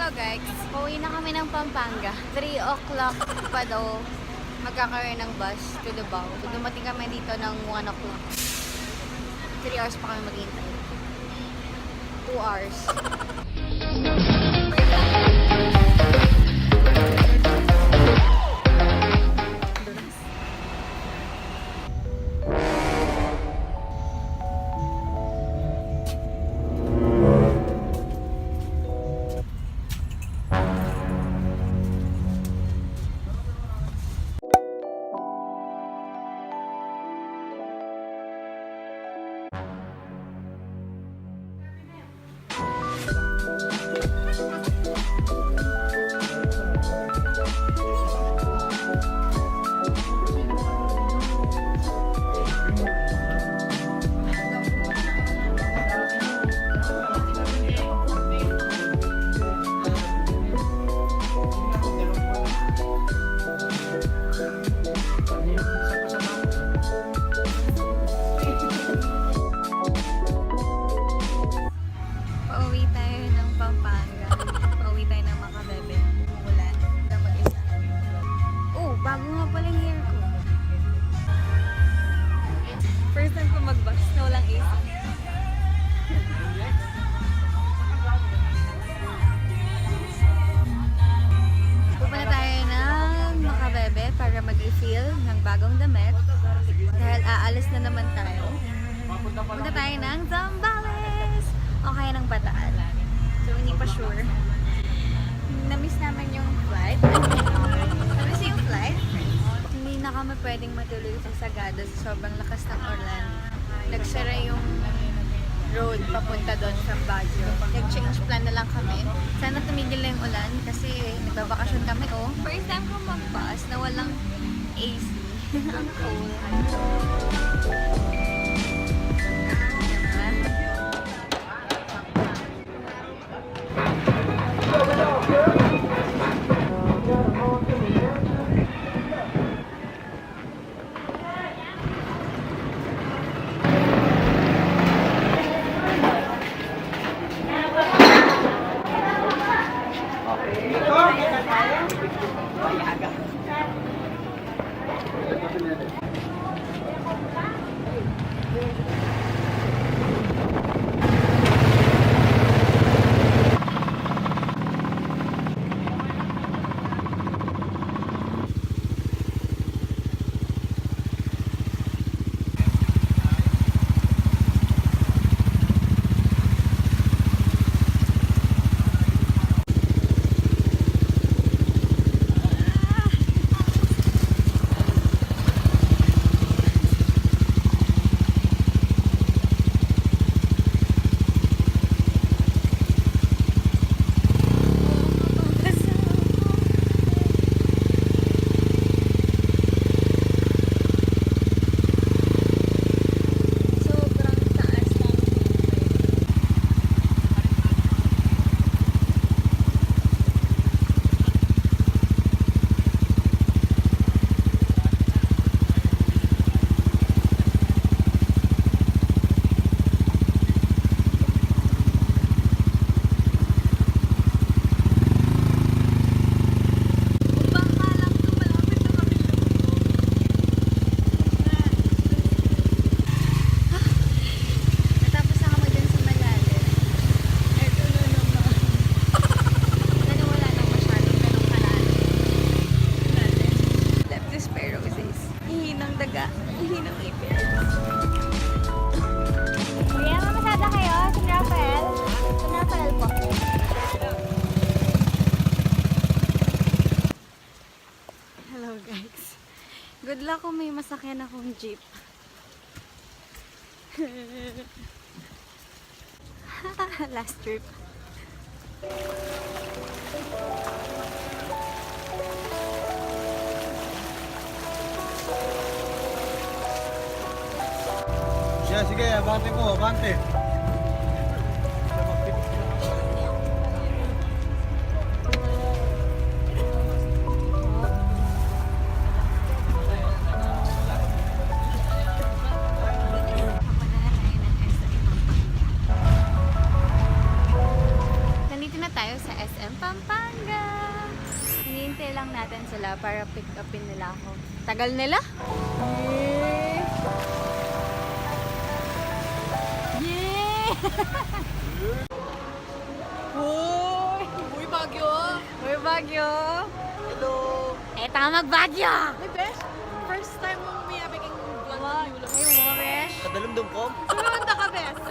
Hello guys, pauwi na kami ng Pampanga. 3 o'clock pa daw magkakaroon ng bus to Davao. So dumating kami dito ng 1 o'clock. 3 hours pa kami maghihintay. 2 hours. Pauwi tayo ng Pampanga. Pauwi tayo ng Makabebe. Umulan. Na mag-isa. Oh, bago nga pala yung hair ko. First time ko mag-bus na walang AC. Pupunta tayo ng Makabebe para mag-refill ng bagong damit. Dahil aalis na naman tayo. Pupunta tayo ng Zambales! O kaya ng Bataan. So, hindi pa sure. Na-miss namin yung flight. Na-miss yung flight. Hindi na kami pwedeng matuloy sa Sagada sa sobrang lakas ng ulan. Nagsara yung road papunta doon sa Baguio. Nag-change plan na lang kami. Sana tumigil na yung ulan kasi nagbabakasyon kami. Oh, first time ko mag-bus na walang AC. Ang cold. Good luck kung may masakyan akong jeep. Last trip. Sige, abante mo, abante. Nandito na tayo sa SM SM Pampanga. Hinihintay lang natin sila para pick upin nila ako. Tagal nila? Yeah! Uy! Uy, Baguio! Uy, Baguio! Hello! Eto ang mag-Baguio! Hey, Besh! First time mong may abiking vlog ng Yulo. Ay, mo, besh! Kadalumdum ko? Sumunta ka, Besh!